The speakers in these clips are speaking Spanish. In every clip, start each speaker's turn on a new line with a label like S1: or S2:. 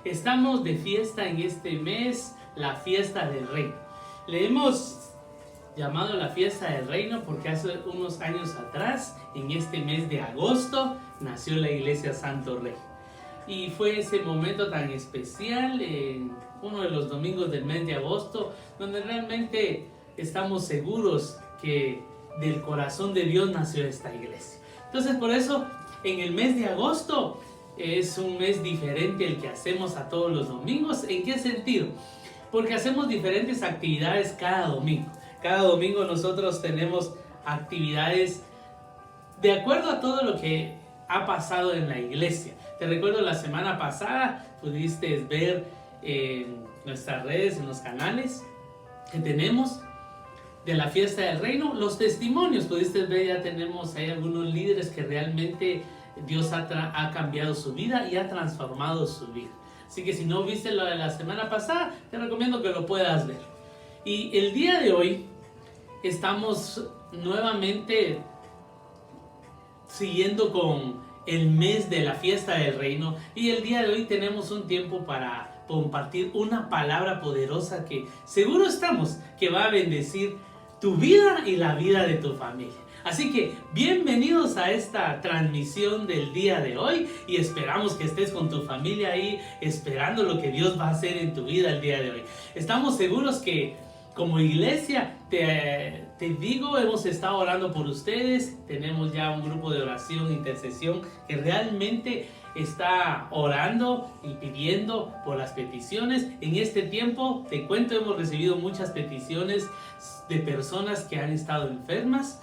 S1: Estamos de fiesta en este mes, la fiesta del Reino. Le hemos llamado la fiesta del Reino porque hace unos años atrás, en este mes de agosto, nació la Iglesia Santo Rey. Y fue ese momento tan especial, en uno de los domingos del mes de agosto, donde realmente estamos seguros que del corazón de Dios nació esta iglesia. Entonces, por eso, en el mes de agosto es un mes diferente el que hacemos a todos los domingos. ¿En qué sentido? Porque hacemos diferentes actividades cada domingo. Cada domingo nosotros tenemos actividades de acuerdo a todo lo que ha pasado en la iglesia. Te recuerdo, la semana pasada pudiste ver en nuestras redes, en los canales que tenemos de la fiesta del reino, los testimonios. Pudiste ver, ya tenemos ahí algunos líderes que realmente Dios ha cambiado su vida y ha transformado su vida. Así que si no viste lo de la semana pasada, te recomiendo que lo puedas ver. Y el día de hoy estamos nuevamente siguiendo con el mes de la fiesta del reino, y el día de hoy tenemos un tiempo para compartir una palabra poderosa que seguro estamos que va a bendecir tu vida y la vida de tu familia. Así que bienvenidos a esta transmisión del día de hoy, y esperamos que estés con tu familia ahí esperando lo que Dios va a hacer en tu vida el día de hoy. Estamos seguros que como iglesia, te digo, hemos estado orando por ustedes. Tenemos ya un grupo de oración, intercesión, que realmente está orando y pidiendo por las peticiones. En este tiempo, te cuento, hemos recibido muchas peticiones de personas que han estado enfermas.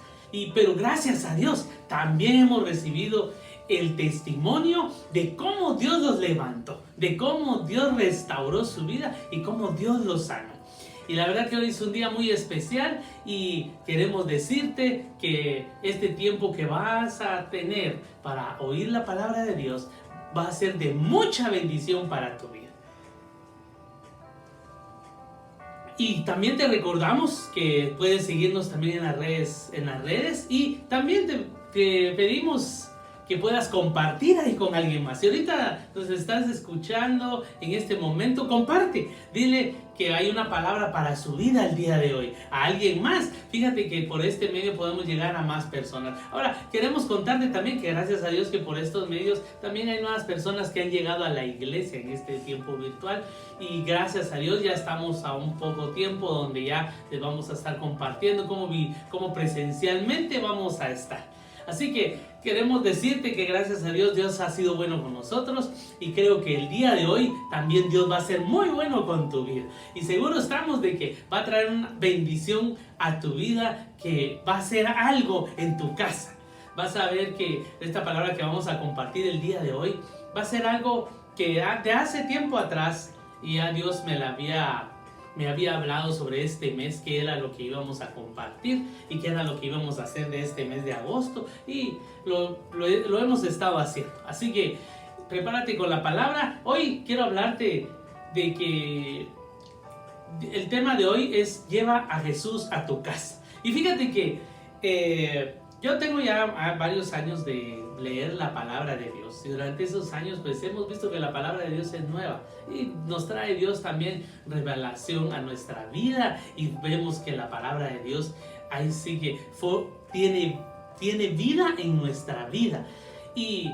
S1: Pero gracias a Dios, también hemos recibido el testimonio de cómo Dios los levantó, de cómo Dios restauró su vida y cómo Dios los sanó. Y la verdad que hoy es un día muy especial, y queremos decirte que este tiempo que vas a tener para oír la palabra de Dios va a ser de mucha bendición para tu vida. Y también te recordamos que puedes seguirnos también en las redes, y también te pedimos que puedas compartir ahí con alguien más. Si ahorita nos estás escuchando en este momento, comparte. Dile que hay una palabra para su vida el día de hoy a alguien más. Fíjate que por este medio podemos llegar a más personas. Ahora, queremos contarte también que gracias a Dios que por estos medios también hay nuevas personas que han llegado a la iglesia en este tiempo virtual. Y gracias a Dios ya estamos a un poco tiempo donde ya les vamos a estar compartiendo cómo presencialmente vamos a estar. Así que queremos decirte que gracias a Dios, Dios ha sido bueno con nosotros, y creo que el día de hoy también Dios va a ser muy bueno con tu vida. Y seguro estamos de que va a traer una bendición a tu vida, que va a ser algo en tu casa. Vas a ver que esta palabra que vamos a compartir el día de hoy va a ser algo que de hace tiempo atrás ya Dios me había hablado sobre este mes, que era lo que íbamos a compartir y que era lo que íbamos a hacer de este mes de agosto, y lo hemos estado haciendo. Así que prepárate con la palabra. Hoy quiero hablarte de que el tema de hoy es: lleva a Jesús a tu casa. Y fíjate que yo tengo ya varios años de leer la palabra de Dios, y durante esos años pues hemos visto que la palabra de Dios es nueva, y nos trae Dios también revelación a nuestra vida, y vemos que la palabra de Dios ahí sí que tiene vida en nuestra vida. Y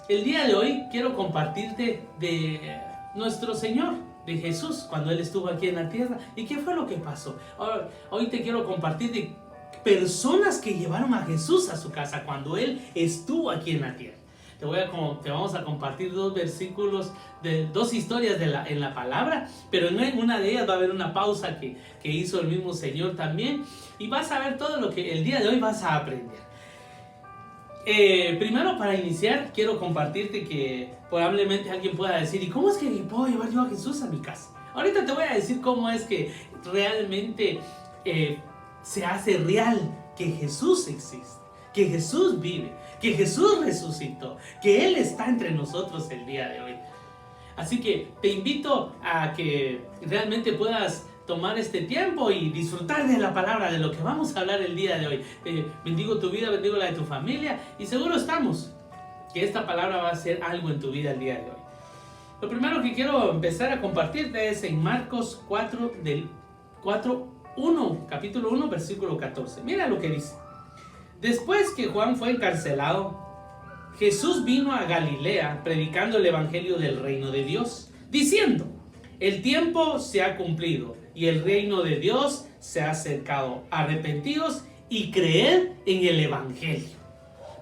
S1: el día de hoy quiero compartirte de nuestro Señor, de Jesús, cuando Él estuvo aquí en la tierra. ¿Y qué fue lo que pasó? Hoy te quiero compartir de personas que llevaron a Jesús a su casa cuando Él estuvo aquí en la tierra. Te vamos a compartir dos versículos, dos historias en la palabra, pero en una de ellas va a haber una pausa que hizo el mismo Señor también, y vas a ver todo lo que el día de hoy vas a aprender. Primero, para iniciar, quiero compartirte que probablemente alguien pueda decir: ¿y cómo es que puedo llevar yo a Jesús a mi casa? Ahorita te voy a decir cómo es que realmente se hace real que Jesús existe, que Jesús vive, que Jesús resucitó, que Él está entre nosotros el día de hoy. Así que te invito a que realmente puedas tomar este tiempo y disfrutar de la palabra, de lo que vamos a hablar el día de hoy. Bendigo tu vida, bendigo la de tu familia, y seguro estamos que esta palabra va a hacer algo en tu vida el día de hoy. Lo primero que quiero empezar a compartirte es en Marcos 4, capítulo 1, versículo 14. Mira lo que dice. Después que Juan fue encarcelado, Jesús vino a Galilea predicando el evangelio del reino de Dios, diciendo: el tiempo se ha cumplido y el reino de Dios se ha acercado. Arrepentidos y creed en el evangelio.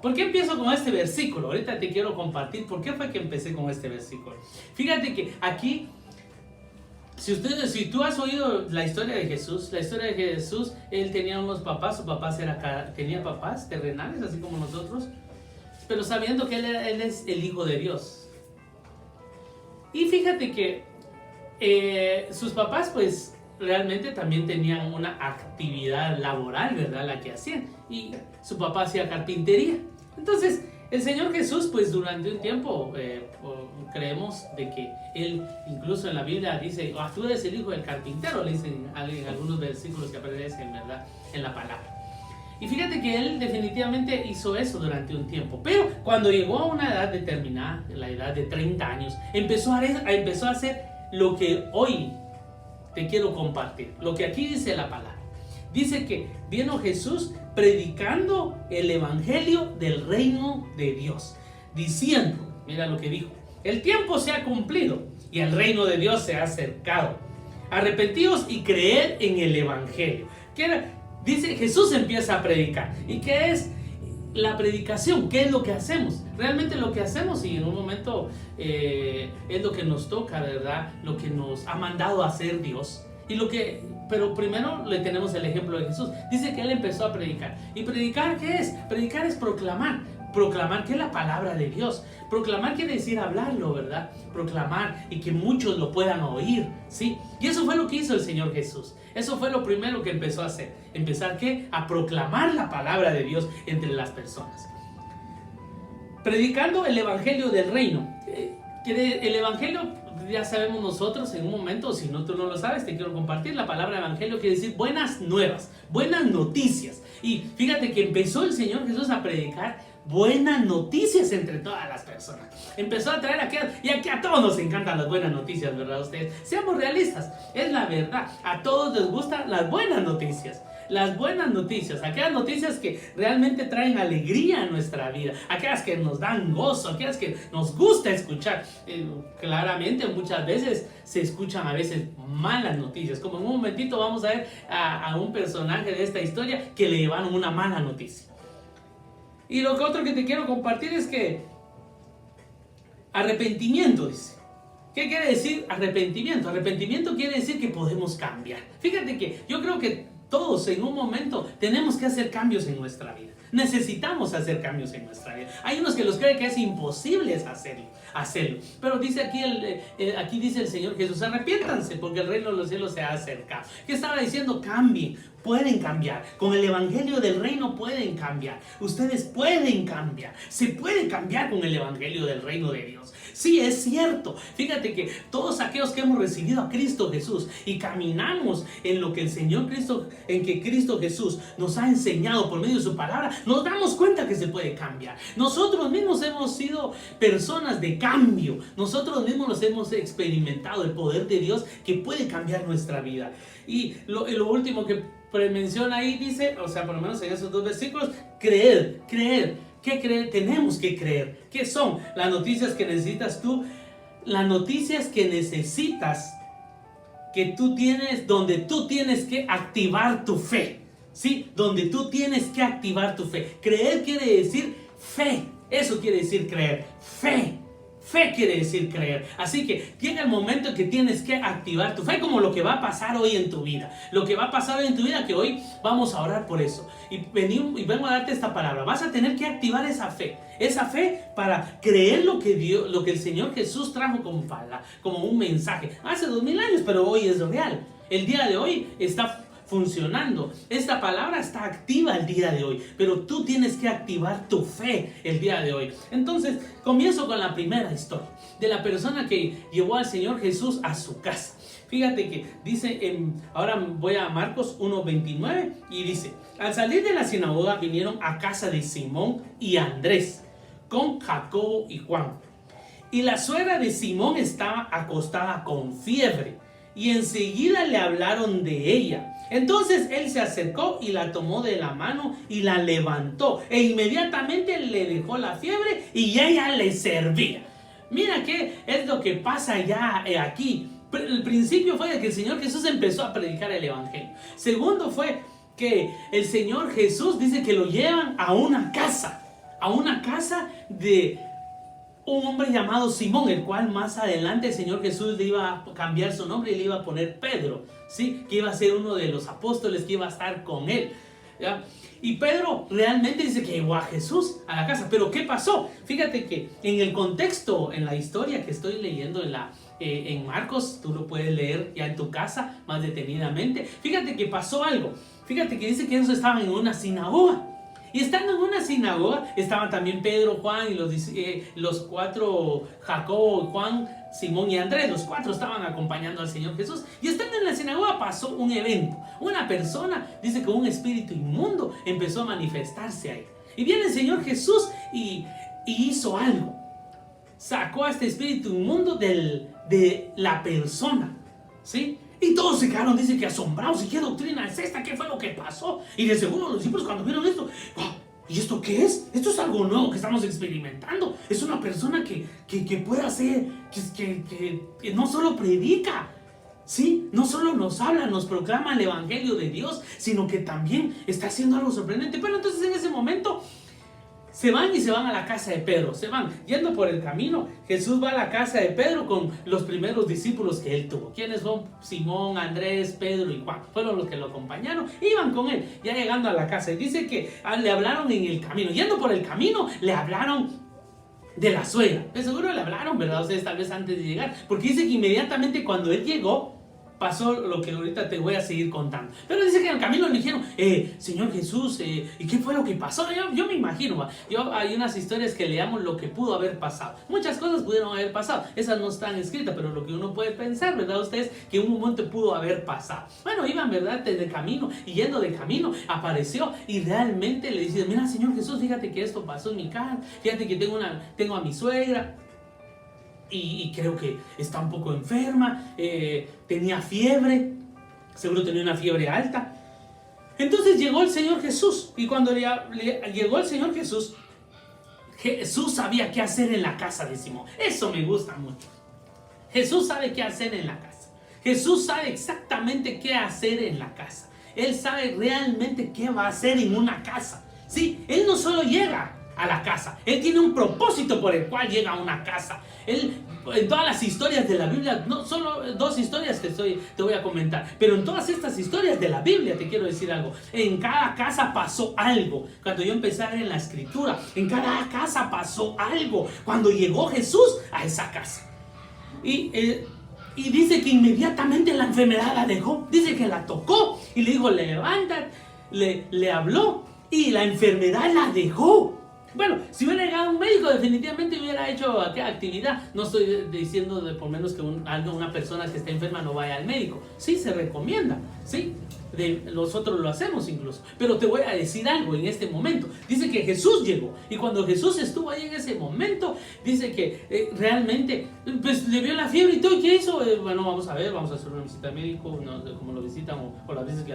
S1: ¿Por qué empiezo con este versículo? Ahorita te quiero compartir por qué fue que empecé con este versículo. Fíjate que aquí, si tú has oído la historia de Jesús, él tenía unos papás, tenía papás terrenales, así como nosotros, pero sabiendo que él es el Hijo de Dios. Y fíjate que sus papás, pues, realmente también tenían una actividad laboral, ¿verdad? La que hacían. Y su papá hacía carpintería. Entonces, el Señor Jesús, pues, durante un tiempo, creemos de que Él, incluso en la Biblia, dice: tú eres el hijo del carpintero, le dicen en algunos versículos que aparecen, ¿verdad?, en la palabra. Y fíjate que Él definitivamente hizo eso durante un tiempo. Pero cuando llegó a una edad determinada, la edad de 30 años, empezó a hacer lo que hoy te quiero compartir, lo que aquí dice la palabra. Dice que vino Jesús predicando el evangelio del reino de Dios, diciendo, mira lo que dijo: el tiempo se ha cumplido y el reino de Dios se ha acercado. Arrepentidos y creed en el evangelio. Dice, Jesús empieza a predicar. ¿Y qué es la predicación? ¿Qué es lo que hacemos? Realmente lo que hacemos, y en un momento es lo que nos toca, ¿verdad? Lo que nos ha mandado a hacer Dios. Pero primero le tenemos el ejemplo de Jesús. Dice que Él empezó a predicar. ¿Y predicar qué es? Predicar es proclamar. Proclamar que es la palabra de Dios. Proclamar quiere decir hablarlo, ¿verdad? Proclamar y que muchos lo puedan oír, ¿sí? Y eso fue lo que hizo el Señor Jesús. Eso fue lo primero que empezó a hacer. Empezar, ¿qué? A proclamar la palabra de Dios entre las personas. Predicando el evangelio del reino. El evangelio, ya sabemos nosotros en un momento, si no tú no lo sabes, te quiero compartir. La palabra evangelio quiere decir buenas nuevas, buenas noticias. Y fíjate que empezó el Señor Jesús a predicar buenas noticias entre todas las personas. Empezó a traer y aquí a todos nos encantan las buenas noticias, ¿verdad ustedes? Seamos realistas, es la verdad. A todos les gustan las buenas noticias. Las buenas noticias, aquellas noticias que realmente traen alegría a nuestra vida, aquellas que nos dan gozo, aquellas que nos gusta escuchar. Claramente muchas veces se escuchan a veces malas noticias, como en un momentito vamos a ver a un personaje de esta historia que le llevaron una mala noticia. Y lo otro que te quiero compartir es que arrepentimiento, dice. ¿Qué quiere decir arrepentimiento? Arrepentimiento quiere decir que podemos cambiar. Fíjate que yo creo que todos en un momento tenemos que hacer cambios en nuestra vida. Necesitamos hacer cambios en nuestra vida. Hay unos que los creen que es imposible hacerlo. Pero dice aquí dice el Señor Jesús: arrepiéntanse porque el reino de los cielos se ha acercado. ¿Qué estaba diciendo? Cambien. Pueden cambiar. Con el evangelio del reino pueden cambiar. Ustedes pueden cambiar. Se puede cambiar con el evangelio del reino de Dios. Sí, es cierto. Fíjate que todos aquellos que hemos recibido a Cristo Jesús y caminamos en lo que el Señor Cristo, en que Cristo Jesús nos ha enseñado por medio de su palabra, nos damos cuenta que se puede cambiar. Nosotros mismos hemos sido personas de cambio. Nosotros mismos nos hemos experimentado el poder de Dios que puede cambiar nuestra vida. Y lo último que menciona ahí dice, o sea, por lo menos en esos dos versículos: creer. ¿Qué creer? Tenemos que creer. ¿Qué son las noticias que necesitas tú? Las noticias que necesitas, que tú tienes, donde tú tienes que activar tu fe. ¿Sí? Donde tú tienes que activar tu fe. Creer quiere decir fe. Eso quiere decir creer. Fe. Fe quiere decir creer. Así que llega el momento en que tienes que activar tu fe, como lo que va a pasar hoy en tu vida. Lo que va a pasar hoy en tu vida, que hoy vamos a orar por eso. Y vengo a darte esta palabra. Vas a tener que activar esa fe. Esa fe para creer lo que el Señor Jesús trajo como un mensaje. Hace 2000 años, pero hoy es real. El día de hoy está funcionando. Esta palabra está activa el día de hoy, pero tú tienes que activar tu fe el día de hoy. Entonces, comienzo con la primera historia de la persona que llevó al Señor Jesús a su casa. Fíjate que dice, ahora voy a Marcos 1:29 y dice: al salir de la sinagoga vinieron a casa de Simón y Andrés con Jacobo y Juan Y la suegra de Simón estaba acostada con fiebre, y enseguida le hablaron de ella. Entonces él se acercó y la tomó de la mano y la levantó, e inmediatamente le dejó la fiebre y ella le servía. Mira qué es lo que pasa ya aquí. El principio fue de que el Señor Jesús empezó a predicar el evangelio. Segundo fue que el Señor Jesús dice que lo llevan a una casa de un hombre llamado Simón, el cual más adelante el Señor Jesús le iba a cambiar su nombre y le iba a poner Pedro, ¿sí? Que iba a ser uno de los apóstoles que iba a estar con él, ¿ya? Y Pedro realmente dice que llegó a Jesús a la casa. Pero ¿qué pasó? Fíjate que en el contexto, en la historia que estoy leyendo en Marcos, tú lo puedes leer ya en tu casa más detenidamente. Fíjate que pasó algo. Fíjate que dice que ellos estaban en una sinagoga. Y estando en una sinagoga, estaban también Pedro, Juan y los cuatro, Jacobo, Juan, Simón y Andrés. Los cuatro estaban acompañando al Señor Jesús. Y estando en la sinagoga pasó un evento. Una persona, dice que un espíritu inmundo empezó a manifestarse ahí. Y viene el Señor Jesús y hizo algo. Sacó a este espíritu inmundo de la persona, ¿sí? Y todos se quedaron, dice que asombrados. ¿Y qué doctrina es esta? ¿Qué fue lo que pasó? Y de seguro los discípulos cuando vieron esto, ¿y esto qué es? Esto es algo nuevo que estamos experimentando. Es una persona que puede hacer, que no solo predica, ¿sí? No solo nos habla, nos proclama el evangelio de Dios, sino que también está haciendo algo sorprendente. Pero entonces en ese momento se van a la casa de Pedro. Se van yendo por el camino. Jesús va a la casa de Pedro con los primeros discípulos que él tuvo. ¿Quiénes son? Simón, Andrés, Pedro y Juan. Fueron los que lo acompañaron. Iban con él. Ya llegando a la casa. Y dice que le hablaron en el camino. Yendo por el camino, le hablaron de la suegra. De seguro le hablaron, ¿verdad? Ustedes tal vez antes de llegar. Porque dice que inmediatamente cuando él llegó, pasó lo que ahorita te voy a seguir contando. Pero dice que en el camino le dijeron, Señor Jesús, ¿y qué fue lo que pasó? Yo me imagino, hay unas historias que leamos lo que pudo haber pasado. Muchas cosas pudieron haber pasado. Esas no están escritas, pero lo que uno puede pensar, ¿verdad? Ustedes, que en un momento pudo haber pasado. Bueno, iban, ¿verdad? De camino, y yendo de camino, apareció y realmente le dice, mira, Señor Jesús, fíjate que esto pasó en mi casa. Fíjate que tengo a mi suegra. Y creo que está un poco enferma, tenía fiebre, seguro tenía una fiebre alta. Entonces llegó el Señor Jesús, y cuando llegó el Señor Jesús, Jesús sabía qué hacer en la casa de Simón. Eso me gusta mucho. Jesús sabe qué hacer en la casa. Jesús sabe exactamente qué hacer en la casa. Él sabe realmente qué va a hacer en una casa. ¿Sí? Él no solo llega a la casa, Él tiene un propósito por el cual llega a una casa. En todas las historias de la Biblia, no solo dos historias que te voy a comentar, pero en todas estas historias de la Biblia te quiero decir algo. En cada casa pasó algo. Cuando yo empecé a ver en la escritura, en cada casa pasó algo cuando llegó Jesús a esa casa. Y dice que inmediatamente la enfermedad la dejó. Dice que la tocó y le dijo, levántate, le habló y la enfermedad la dejó. Bueno, si hubiera llegado un médico, definitivamente hubiera hecho aquella actividad. No estoy diciendo por menos que una persona que está enferma no vaya al médico. Sí, se recomienda, sí. Nosotros lo hacemos incluso. Pero te voy a decir algo en este momento. Dice que Jesús llegó. Y cuando Jesús estuvo ahí en ese momento, dice que realmente pues le vio la fiebre y todo. ¿Y qué hizo? Bueno, vamos a ver, vamos a hacer una visita al médico, no, como lo visitan, o las veces que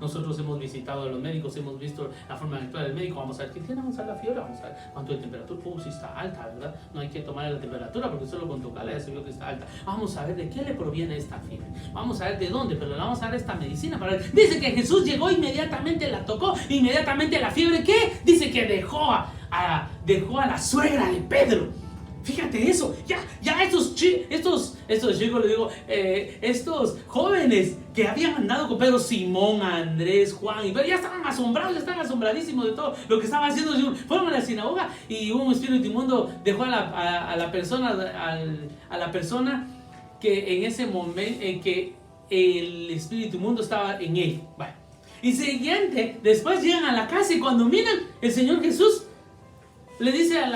S1: nosotros hemos visitado a los médicos, hemos visto la forma de actuar del médico. Vamos a ver qué tiene, vamos a ver la fiebre, vamos a ver cuánto de temperatura. Sí está alta, ¿verdad? No hay que tomar la temperatura porque solo con tocarla ya se vio que está alta. Vamos a ver de qué le proviene esta fiebre. Vamos a ver de dónde, pero le vamos a dar esta medicina para ver. Dice que Jesús llegó, inmediatamente la tocó, inmediatamente la fiebre, ¿qué? Dice que dejó a la suegra de Pedro. Fíjate eso, ya estos chicos, le digo, estos jóvenes que habían andado con Pedro, Simón, Andrés, Juan y Pedro, ya estaban asombrados, ya estaban asombradísimos de todo lo que estaba haciendo. Fueron a la sinagoga y un espíritu inmundo dejó a la persona que en ese momento, que el espíritu inmundo estaba en él. Bueno. Y siguiente, después llegan a la casa y cuando miran, el Señor Jesús le dice a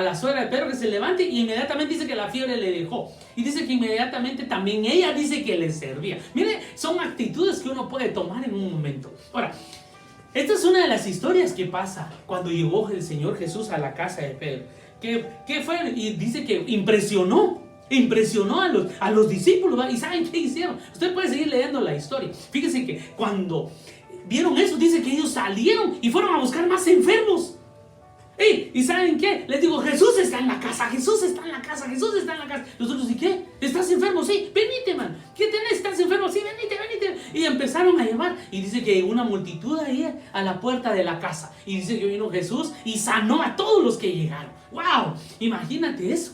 S1: la suegra de Pedro que se levante, y inmediatamente dice que la fiebre le dejó. Y dice que inmediatamente también ella dice que le servía. Mire, son actitudes que uno puede tomar en un momento. Ahora, Esta es una de las historias que pasa cuando llegó el Señor Jesús a la casa de Pedro. ¿Qué fue? Y dice que impresionó a los discípulos, ¿va? ¿Y saben qué hicieron? Usted puede seguir leyendo la historia. Fíjense que cuando vieron eso, dice que ellos salieron y fueron a buscar más enfermos. ¿Y saben qué? Les digo, Jesús está en la casa, Jesús está en la casa, Jesús está en la casa. Los otros, ¿y qué? ¿Estás enfermo? Sí, venite, man. ¿Qué tenés? ¿Estás enfermo? Sí, venite. Y empezaron a llevar. Y dice que una multitud ahí a la puerta de la casa. Y dice que vino Jesús y sanó a todos los que llegaron. ¡Wow! Imagínate eso.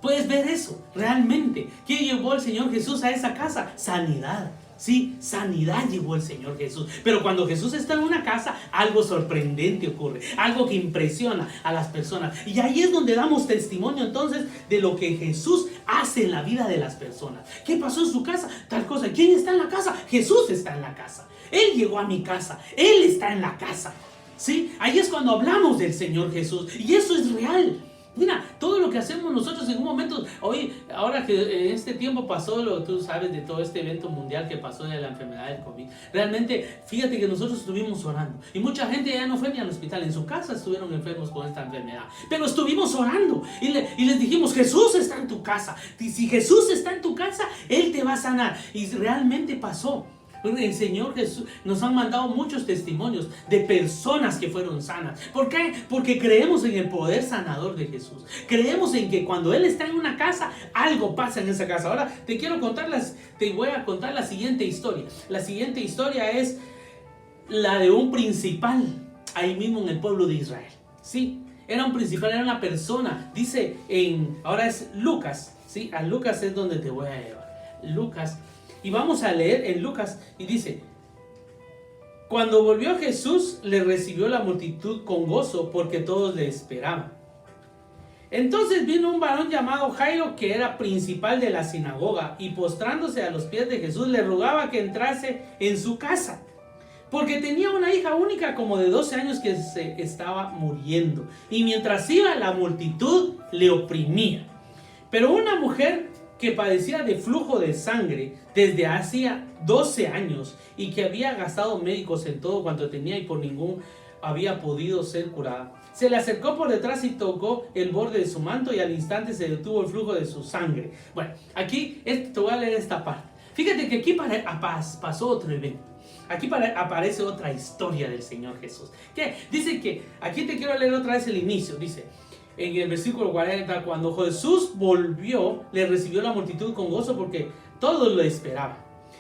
S1: Puedes ver eso, realmente. ¿Qué llevó el Señor Jesús a esa casa? Sanidad. Sí, sanidad llevó el Señor Jesús. Pero cuando Jesús está en una casa, algo sorprendente ocurre, algo que impresiona a las personas. Y ahí es donde damos testimonio entonces de lo que Jesús hace en la vida de las personas. ¿Qué pasó en su casa? Tal cosa. ¿Quién está en la casa? Jesús está en la casa. Él llegó a mi casa. Él está en la casa. ¿Sí? Ahí es cuando hablamos del Señor Jesús. Y eso es real. Mira, todo lo que hacemos nosotros en un momento, hoy, ahora que en este tiempo pasó, tú sabes de todo este evento mundial que pasó de la enfermedad del COVID, realmente, fíjate que nosotros estuvimos orando, y mucha gente ya no fue ni al hospital, en su casa estuvieron enfermos con esta enfermedad, pero estuvimos orando, y les dijimos, Jesús está en tu casa, y si Jesús está en tu casa, Él te va a sanar, y realmente pasó. El Señor Jesús nos han mandado muchos testimonios de personas que fueron sanas. ¿Por qué? Porque creemos en el poder sanador de Jesús. Creemos en que cuando Él está en una casa, algo pasa en esa casa. Ahora te voy a contar la siguiente historia. La siguiente historia es la de un principal ahí mismo en el pueblo de Israel. Sí, era un principal, era una persona. Dice ahora es Lucas. Sí, a Lucas es donde te voy a llevar. Lucas. Y vamos a leer en Lucas y dice: cuando volvió Jesús, le recibió la multitud con gozo porque todos le esperaban. Entonces vino un varón llamado Jairo, que era principal de la sinagoga, y postrándose a los pies de Jesús le rogaba que entrase en su casa, porque tenía una hija única como de 12 años que se estaba muriendo, y mientras iba la multitud le oprimía. Pero una mujer que padecía de flujo de sangre desde hacía 12 años y que había gastado médicos en todo cuanto tenía y por ningún había podido ser curada, se le acercó por detrás y tocó el borde de su manto, y al instante se detuvo el flujo de su sangre. Bueno, aquí te voy a leer esta parte. Fíjate que aquí pasó otro evento. Aquí aparece otra historia del Señor Jesús. ¿Qué? Dice que, aquí te quiero leer otra vez el inicio. Dice en el versículo 40, cuando Jesús volvió, le recibió la multitud con gozo porque todos lo esperaban.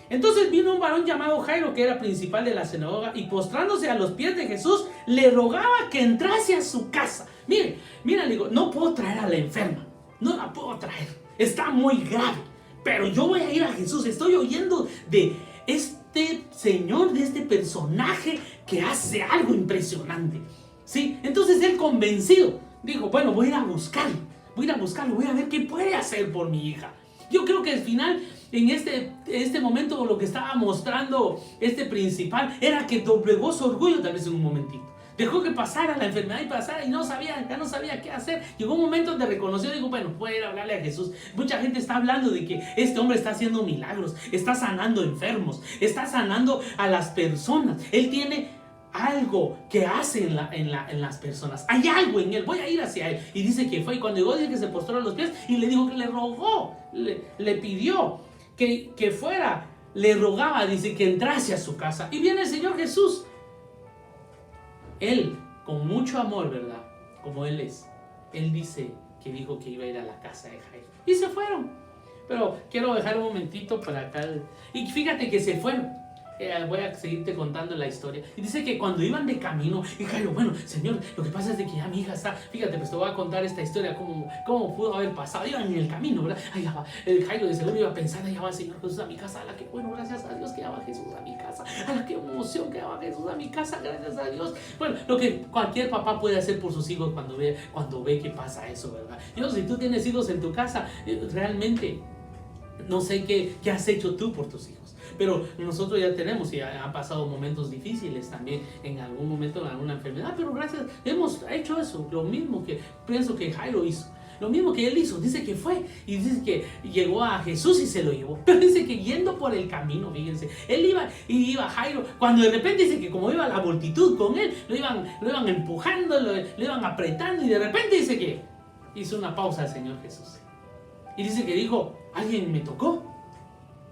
S1: Entonces vino un varón llamado Jairo, que era principal de la sinagoga, y postrándose a los pies de Jesús, le rogaba que entrase a su casa. Mira, le digo, no puedo traer a la enferma, no la puedo traer, está muy grave, pero yo voy a ir a Jesús. Estoy oyendo de este señor, de este personaje que hace algo impresionante. ¿Sí? Entonces él, convencido, dijo, bueno, voy a ir a buscarlo, voy a ver qué puede hacer por mi hija. Yo creo que al final, en este momento, lo que estaba mostrando este principal era que doblegó su orgullo tal vez en un momentito. Dejó que pasara la enfermedad y pasara y ya no sabía qué hacer. Llegó un momento donde reconoció y dijo, bueno, voy a ir a hablarle a Jesús. Mucha gente está hablando de que este hombre está haciendo milagros, está sanando enfermos, está sanando a las personas. Él tiene algo que hace en las personas. Hay algo en él, voy a ir hacia él. Y dice que fue, y cuando llegó, dice que se postró a los pies y le dijo que le rogó, le pidió que fuera, le rogaba, dice, que entrase a su casa. Y viene el Señor Jesús. Él, con mucho amor, ¿verdad? Como Él es, Él dijo que iba a ir a la casa de Jairo. Y se fueron. Pero quiero dejar un momentito para acá. Y fíjate que se fueron. Voy a seguirte contando la historia. Y dice que cuando iban de camino, y Jairo, bueno, Señor, lo que pasa es de que ya mi hija está. Fíjate, pues te voy a contar esta historia, cómo pudo haber pasado. Iban en el camino, ¿verdad? Ahí va. El Jairo de seguro iba a pensar, ahí va el Señor Jesús a mi casa. A la que, bueno, gracias a Dios que ya va Jesús a mi casa. A la que emoción que ya va Jesús a mi casa, gracias a Dios. Bueno, lo que cualquier papá puede hacer por sus hijos cuando ve que pasa eso, ¿verdad? Yo, si tú tienes hijos en tu casa, realmente no sé qué has hecho tú por tus hijos. Pero nosotros ya tenemos y han pasado momentos difíciles también en algún momento, en alguna enfermedad, pero gracias, hemos hecho eso, lo mismo que pienso que Jairo hizo. lo mismo que él hizo. Dice que fue y dice que llegó a Jesús y se lo llevó. Pero dice que yendo por el camino, fíjense, él iba Jairo, cuando de repente dice que como iba la multitud con él, lo iban empujando, lo iban apretando, y de repente dice que hizo una pausa al Señor Jesús. Y dice que dijo, alguien me tocó.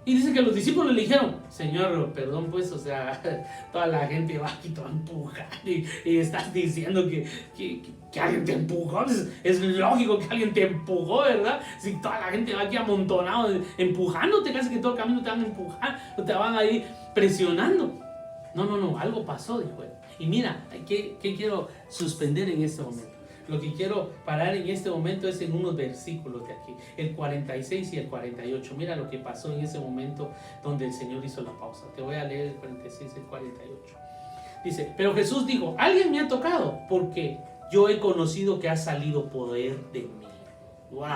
S1: Y dice que los discípulos le dijeron, Señor, perdón pues, o sea, toda la gente va aquí toda empujada y estás diciendo que alguien te empujó. Es lógico que alguien te empujó, ¿verdad? Si toda la gente va aquí amontonado empujándote, casi que todo el camino te van a empujar, o te van a ir presionando. No, algo pasó, dijo él. Y mira, ¿qué quiero suspender en este momento? Lo que quiero parar en este momento es en unos versículos de aquí, el 46 y el 48. Mira lo que pasó en ese momento donde el Señor hizo la pausa. Te voy a leer el 46 y el 48. Dice, pero Jesús dijo, alguien me ha tocado porque yo he conocido que ha salido poder de mí. ¡Wow!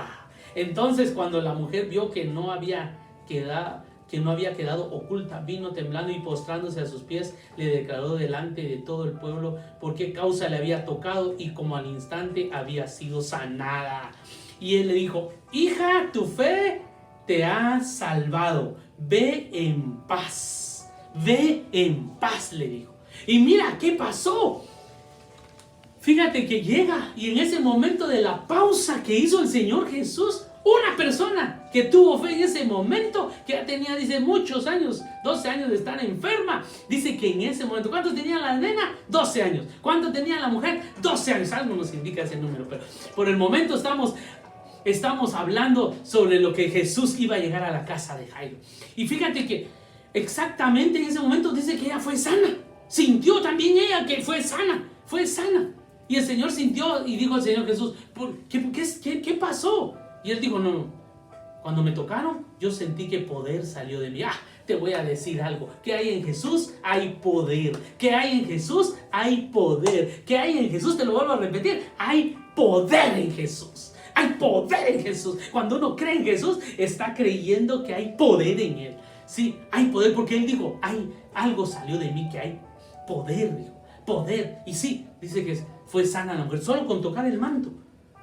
S1: Entonces cuando la mujer vio que no había quedado oculta, vino temblando y postrándose a sus pies, le declaró delante de todo el pueblo por qué causa le había tocado y como al instante había sido sanada. Y él le dijo, hija, tu fe te ha salvado, ve en paz, le dijo. Y mira, ¿qué pasó? Fíjate que llega y en ese momento de la pausa que hizo el Señor Jesús, una persona que tuvo fe en ese momento, que ya tenía, dice, muchos años, 12 años de estar enferma, dice que en ese momento, ¿cuántos tenía la nena? 12 años. ¿Cuánto tenía la mujer? 12 años. Algo nos indica ese número, pero por el momento estamos hablando sobre lo que Jesús iba a llegar a la casa de Jairo. Y fíjate que exactamente en ese momento dice que ella fue sana. Sintió también ella que fue sana. Y el Señor sintió y dijo al Señor Jesús, ¿qué pasó? Y él dijo, no, cuando me tocaron, yo sentí que poder salió de mí. Te voy a decir algo, que hay en Jesús, hay poder. Que hay en Jesús, hay poder. Que hay en Jesús, te lo vuelvo a repetir, hay poder en Jesús. Hay poder en Jesús. Cuando uno cree en Jesús, está creyendo que hay poder en Él. Sí, hay poder, porque Él dijo, algo salió de mí, que hay poder, dijo, poder. Y sí, dice que fue sana la mujer, solo con tocar el manto.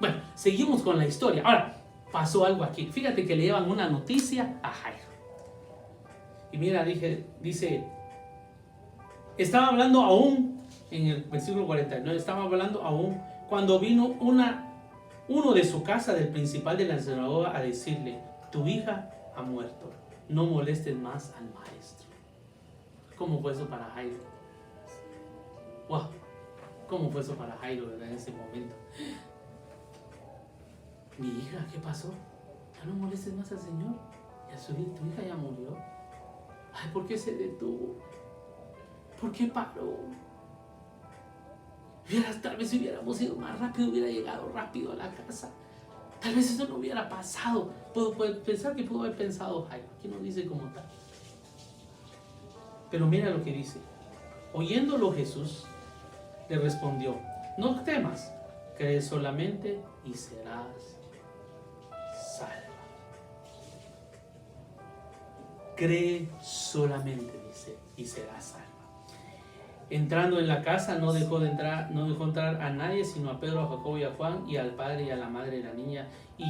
S1: Bueno, seguimos con la historia. Ahora, pasó algo aquí. Fíjate que le llevan una noticia a Jairo. Y mira, dice, estaba hablando aún, en el versículo 49, estaba hablando aún cuando vino uno de su casa, del principal de la sinagoga, a decirle, tu hija ha muerto, no molestes más al maestro. ¿Cómo fue eso para Jairo? Wow, ¿cómo fue eso para Jairo, verdad, en ese momento? Mi hija, ¿qué pasó? Ya no molestes más al Señor. Tu hija ya murió. Ay, ¿por qué se detuvo? ¿Por qué paró? Tal vez si hubiéramos ido más rápido, hubiera llegado rápido a la casa. Tal vez eso no hubiera pasado. Puedo pensar que pudo haber pensado Jairo. Aquí no dice como tal. Pero mira lo que dice. Oyéndolo Jesús le respondió, no temas, cree solamente y serás salva. Cree solamente, dice, y serás salva. Entrando en la casa no dejó entrar a nadie, sino a Pedro, a Jacobo y a Juan, y al padre y a la madre de la niña, y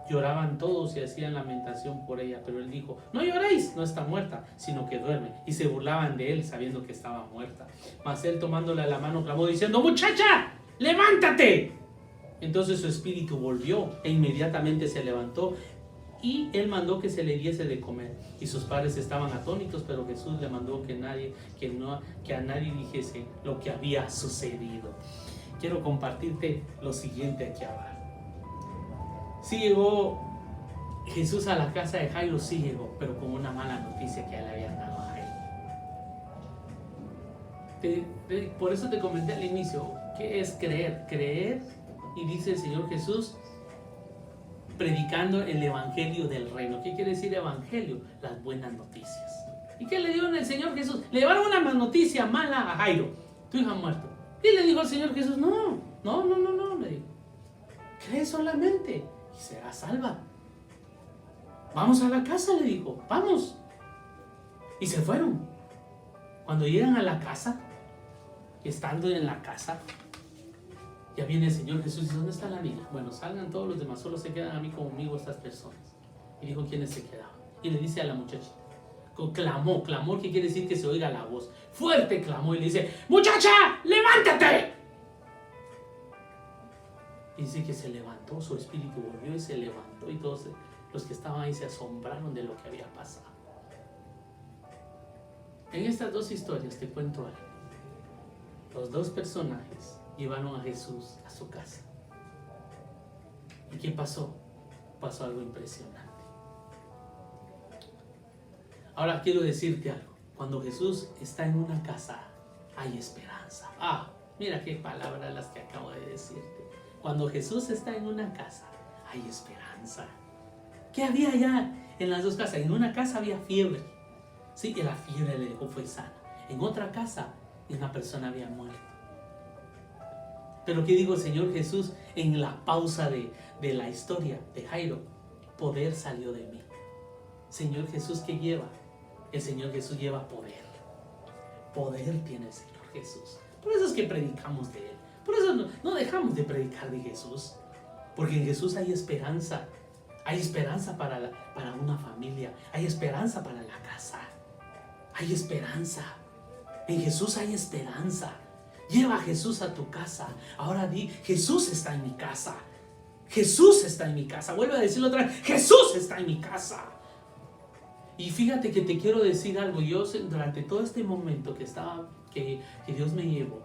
S1: lloraban todos y hacían lamentación por ella. Pero él dijo, no lloréis, no está muerta, sino que duerme. Y se burlaban de él, sabiendo que estaba muerta. Mas él, tomándola de la mano, clamó diciendo, muchacha, levántate. Entonces su espíritu volvió e inmediatamente se levantó, y él mandó que se le diese de comer. Y sus padres estaban atónitos, pero Jesús le mandó que a nadie dijese lo que había sucedido. Quiero compartirte lo siguiente aquí abajo. Sí llegó Jesús a la casa de Jairo, sí llegó, pero con una mala noticia que le habían dado a Jairo. Por eso te comenté al inicio, ¿qué es creer? Creer, y dice el Señor Jesús, predicando el evangelio del reino. ¿Qué quiere decir evangelio? Las buenas noticias. ¿Y qué le dio el Señor Jesús? Le llevaron una noticia mala a Jairo, tu hija ha muerto. Y le dijo al Señor Jesús, no, le dijo, cree solamente y será salva. Vamos a la casa, le dijo, vamos. Y se fueron. Cuando llegan a la casa, estando en la casa, Ya viene el Señor Jesús y dice, ¿dónde está la niña? Bueno, salgan todos los demás, solo se quedan a mí conmigo estas personas. Y dijo, ¿quiénes se quedaban? Y le dice a la muchacha, clamó, clamor que quiere decir que se oiga la voz. Fuerte clamó y le dice, muchacha, levántate. Y dice que se levantó, su espíritu volvió y se levantó. Y todos los que estaban ahí se asombraron de lo que había pasado. En estas dos historias te cuento algo. Los dos personajes llevaron a Jesús a su casa. ¿Y qué pasó? Pasó algo impresionante. Ahora quiero decirte algo. Cuando Jesús está en una casa, hay esperanza. Mira qué palabras las que acabo de decirte. Cuando Jesús está en una casa, hay esperanza. ¿Qué había allá en las dos casas? En una casa había fiebre. Sí, y la fiebre le dejó, fue sana. En otra casa, una persona había muerto. Pero ¿qué digo el Señor Jesús en la pausa de la historia de Jairo? Poder salió de mí. Señor Jesús, ¿qué lleva? El Señor Jesús lleva poder. Poder tiene el Señor Jesús. Por eso es que predicamos de Él. Por eso no dejamos de predicar de Jesús. Porque en Jesús hay esperanza. Hay esperanza para una familia. Hay esperanza para la casa. Hay esperanza. En Jesús hay esperanza. Lleva a Jesús a tu casa. Ahora di, Jesús está en mi casa. Jesús está en mi casa. Vuelve a decirlo otra vez. Jesús está en mi casa. Y fíjate que te quiero decir algo. Yo durante todo este momento que Dios me llevó,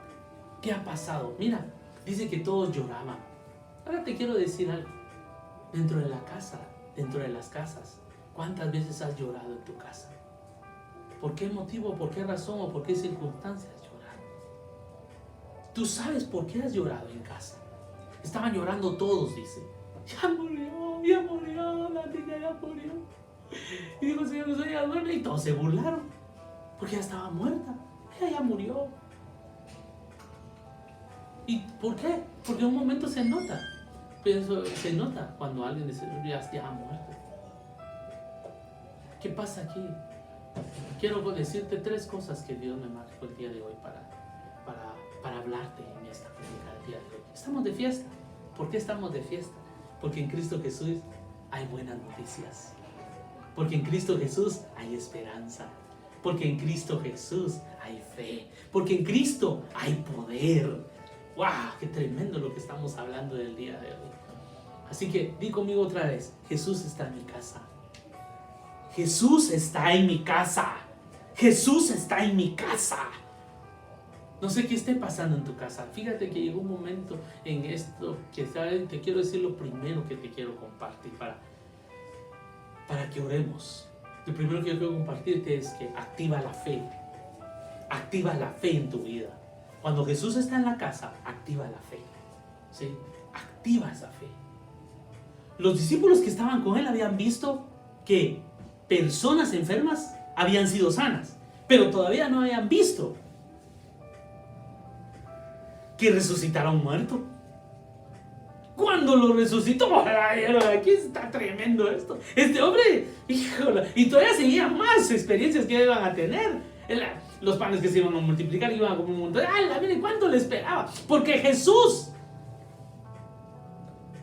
S1: ¿qué ha pasado? Mira, dice que todos lloraban. Ahora te quiero decir algo. Dentro de la casa, dentro de las casas, ¿cuántas veces has llorado en tu casa? ¿Por qué motivo, por qué razón o por qué circunstancias has llorado? Tú sabes por qué has llorado en casa. Estaban llorando todos, dice. Ya murió, la niña ya murió. Y dijo, Señor, ella duerme. Y todos se burlaron, porque ella estaba muerta. Ella ya murió. ¿Y por qué? Porque en un momento se nota. Pero eso se nota cuando alguien dice, ya ha muerto. ¿Qué pasa aquí? Quiero decirte 3 cosas que Dios me marcó el día de hoy para hablarte en esta prédica del día de hoy. Estamos de fiesta. ¿Por qué estamos de fiesta? Porque en Cristo Jesús hay buenas noticias. Porque en Cristo Jesús hay esperanza. Porque en Cristo Jesús hay fe. Porque en Cristo hay poder. ¡Wow! ¡Qué tremendo lo que estamos hablando del día de hoy! Así que di conmigo otra vez. Jesús está en mi casa. Jesús está en mi casa. Jesús está en mi casa. No sé qué esté pasando en tu casa. Fíjate que llegó un momento en esto que te quiero decir lo primero que te quiero compartir para que oremos. Lo primero que yo quiero compartirte es que activa la fe. Activa la fe en tu vida. Cuando Jesús está en la casa, activa la fe. ¿Sí? Activa esa fe. Los discípulos que estaban con él habían visto que personas enfermas habían sido sanas, pero todavía no habían visto que resucitaron muerto. Cuando lo resucitó, aquí está tremendo esto. Este hombre, híjole, y todavía seguían más experiencias que iban a tener. Los panes que se iban a multiplicar iban a comer un montón. Miren cuánto le esperaba. Porque Jesús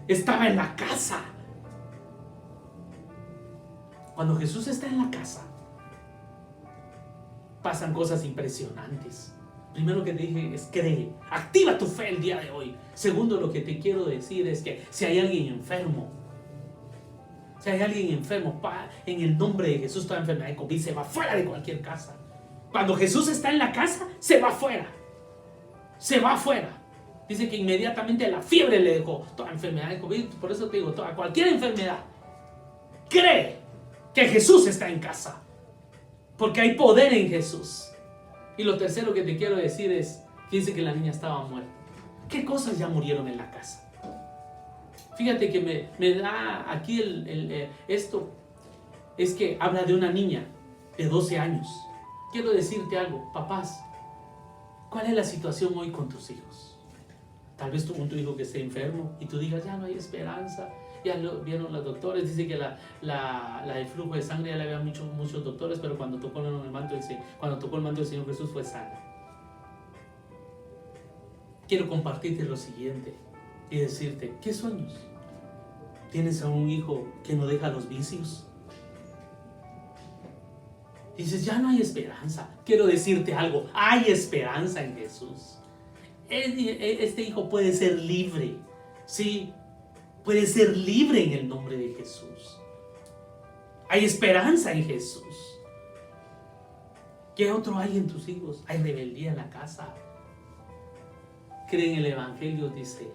S1: estaba en la casa. Cuando Jesús está en la casa, pasan cosas impresionantes. Primero que te dije es cree. Activa tu fe el día de hoy. Segundo, lo que te quiero decir es que si hay alguien enfermo, en el nombre de Jesús, toda enfermedad de COVID se va fuera de cualquier casa. Cuando Jesús está en la casa, se va fuera. Se va fuera. Dice que inmediatamente la fiebre le dejó toda enfermedad de COVID. Por eso te digo, toda cualquier enfermedad, cree que Jesús está en casa. Porque hay poder en Jesús. Y lo tercero que te quiero decir es que dice que la niña estaba muerta. ¿Qué cosas ya murieron en la casa? Fíjate que me da aquí esto. Es que habla de una niña de 12 años. Quiero decirte algo, papás. ¿Cuál es la situación hoy con tus hijos? Tal vez tu hijo que esté enfermo y tú digas, ya no hay esperanza. Ya lo vieron los doctores, dice que el flujo de sangre ya le habían muchos doctores, pero cuando tocó el manto del Señor Jesús fue sana. quiero compartirte lo siguiente y decirte, ¿qué sueños? ¿Tienes a un hijo que no deja los vicios? Dices, ya no hay esperanza. Quiero decirte algo, hay esperanza en Jesús. Este hijo puede ser libre, sí, puede ser libre en el nombre de Jesús. Hay esperanza en Jesús. ¿Qué otro hay en tus hijos? Hay rebeldía en la casa. Creen el Evangelio, dice,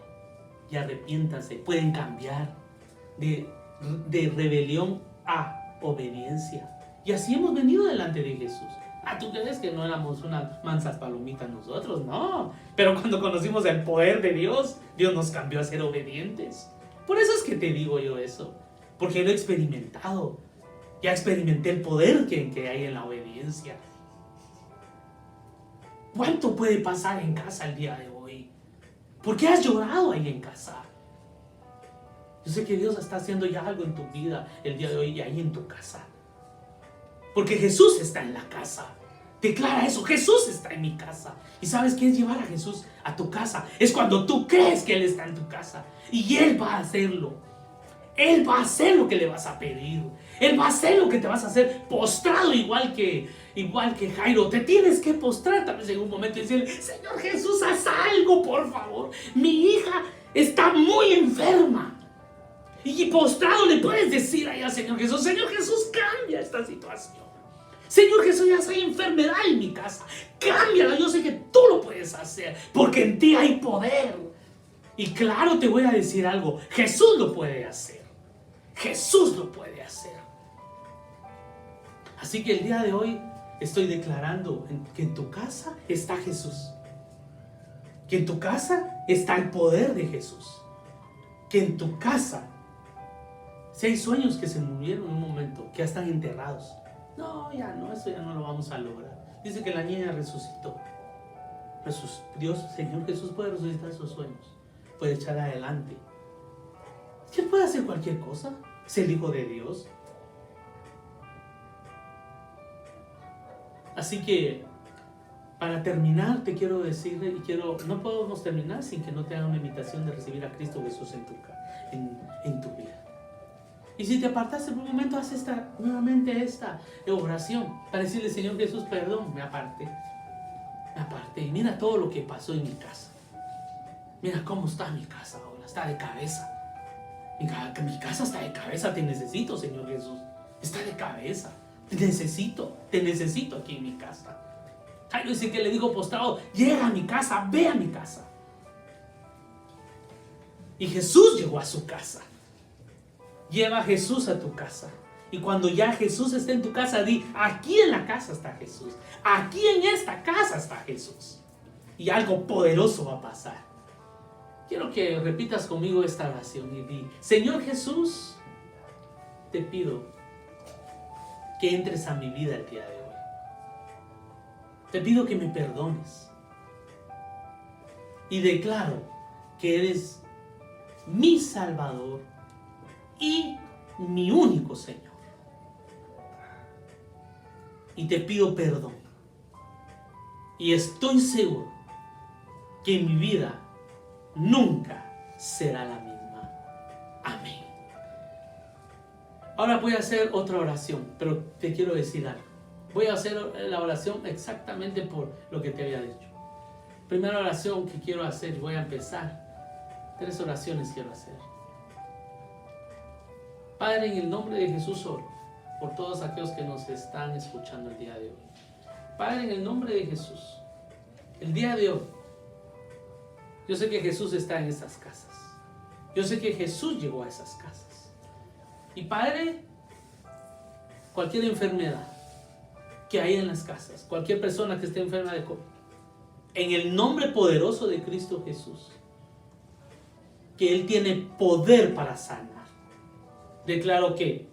S1: y arrepiéntase. Pueden cambiar de rebelión a obediencia. Y así hemos venido delante de Jesús. ¿Tú crees que no éramos unas mansas palomitas nosotros? No. Pero cuando conocimos el poder de Dios, Dios nos cambió a ser obedientes. Por eso es que te digo yo eso. Porque lo he experimentado. Ya experimenté el poder que hay en la obediencia. ¿Cuánto puede pasar en casa el día de hoy? ¿Por qué has llorado ahí en casa? Yo sé que Dios está haciendo ya algo en tu vida el día de hoy y ahí en tu casa. Porque Jesús está en la casa. Declara eso, Jesús está en mi casa. ¿Y sabes qué es llevar a Jesús a tu casa? Es cuando tú crees que Él está en tu casa. Y Él va a hacerlo. Él va a hacer lo que le vas a pedir. Él va a hacer lo que te vas a hacer postrado igual que Jairo. Te tienes que postrar tal vez en un momento y decirle, Señor Jesús, haz algo por favor. Mi hija está muy enferma. Y postrado le puedes decir allá, Señor Jesús, cambia esta situación. Señor Jesús, ya hay enfermedad en mi casa. Cámbiala, yo sé que tú lo puedes hacer, porque en ti hay poder. Y claro, te voy a decir algo, Jesús lo puede hacer. Jesús lo puede hacer. Así que el día de hoy estoy declarando que en tu casa está Jesús. Que en tu casa está el poder de Jesús. Que en tu casa, si hay sueños que se murieron en un momento, que ya están enterrados. No, eso ya no lo vamos a lograr. Dice que la niña resucitó. Dios, Señor Jesús puede resucitar esos sueños. Puede echar adelante. Él puede hacer cualquier cosa. Es el Hijo de Dios. Así que, para terminar, te quiero decir, no podemos terminar sin que no te haga una invitación de recibir a Cristo Jesús en tu vida. Y si te apartaste por un momento, haz nuevamente esta oración para decirle, Señor Jesús, perdón, me aparté. Y mira todo lo que pasó en mi casa. Mira cómo está mi casa ahora, está de cabeza. Mi casa está de cabeza, te necesito, Señor Jesús. Está de cabeza, te necesito aquí en mi casa. Jairo dice que le dijo postrado, llega a mi casa, ve a mi casa. Y Jesús llegó a su casa. Lleva a Jesús a tu casa. Y cuando ya Jesús esté en tu casa, di, aquí en la casa está Jesús. Aquí en esta casa está Jesús. Y algo poderoso va a pasar. Quiero que repitas conmigo esta oración y di, Señor Jesús, te pido que entres a mi vida el día de hoy. Te pido que me perdones. Y declaro que eres mi Salvador y mi único Señor. Y te pido perdón. Y estoy seguro que mi vida nunca será la misma. Amén. Ahora voy a hacer otra oración, pero te quiero decir algo. Voy a hacer la oración exactamente por lo que te había dicho. Primera oración que quiero hacer, voy a empezar. 3 oraciones quiero hacer. Padre, en el nombre de Jesús oro por todos aquellos que nos están escuchando el día de hoy. Padre, en el nombre de Jesús, el día de hoy, yo sé que Jesús está en esas casas. Yo sé que Jesús llegó a esas casas. Y Padre, cualquier enfermedad que hay en las casas, cualquier persona que esté enferma de COVID, en el nombre poderoso de Cristo Jesús, que Él tiene poder para sanar. Declaro que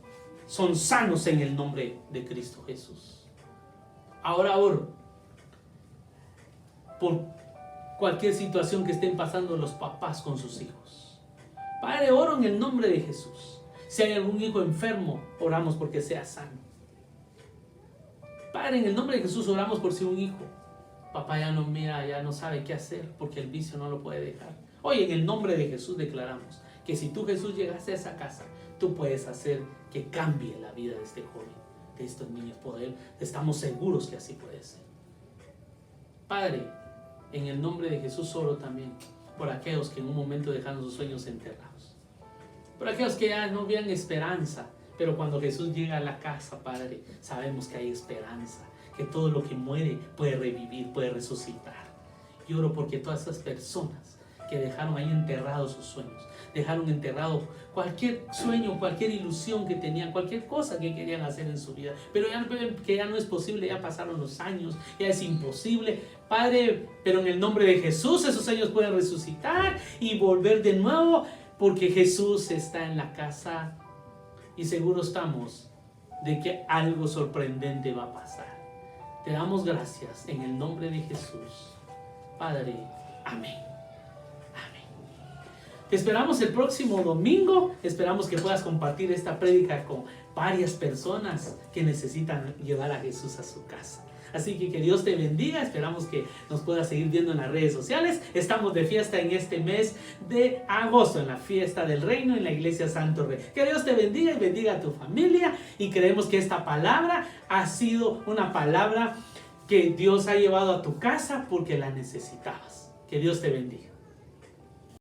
S1: son sanos en el nombre de Cristo Jesús. Ahora oro por cualquier situación que estén pasando los papás con sus hijos. Padre, oro en el nombre de Jesús. Si hay algún hijo enfermo, oramos porque sea sano. Padre, en el nombre de Jesús oramos por si un hijo Papá ya no mira, ya no sabe qué hacer porque el vicio no lo puede dejar. Hoy en el nombre de Jesús declaramos que si tú, Jesús, llegaste a esa casa, tú puedes hacer que cambie la vida de este joven, de estos niños. Estamos seguros que así puede ser. Padre, en el nombre de Jesús oro también por aquellos que en un momento dejaron sus sueños enterrados, por aquellos que ya no vean esperanza, pero cuando Jesús llega a la casa, Padre, sabemos que hay esperanza, que todo lo que muere puede revivir, puede resucitar. Y oro porque todas esas personas que dejaron ahí enterrados sus sueños, dejaron enterrado cualquier sueño, cualquier ilusión que tenían, cualquier cosa que querían hacer en su vida, pero que ya no es posible, ya pasaron los años, ya es imposible, Padre, pero en el nombre de Jesús esos sueños pueden resucitar y volver de nuevo, porque Jesús está en la casa y seguro estamos de que algo sorprendente va a pasar. Te damos gracias en el nombre de Jesús, Padre, amén. Te esperamos el próximo domingo. Esperamos que puedas compartir esta prédica con varias personas que necesitan llevar a Jesús a su casa. Así que Dios te bendiga. Esperamos que nos puedas seguir viendo en las redes sociales. Estamos de fiesta en este mes de agosto, en la fiesta del reino en la iglesia Santo Rey. Que Dios te bendiga y bendiga a tu familia. Y creemos que esta palabra ha sido una palabra que Dios ha llevado a tu casa porque la necesitabas. Que Dios te bendiga.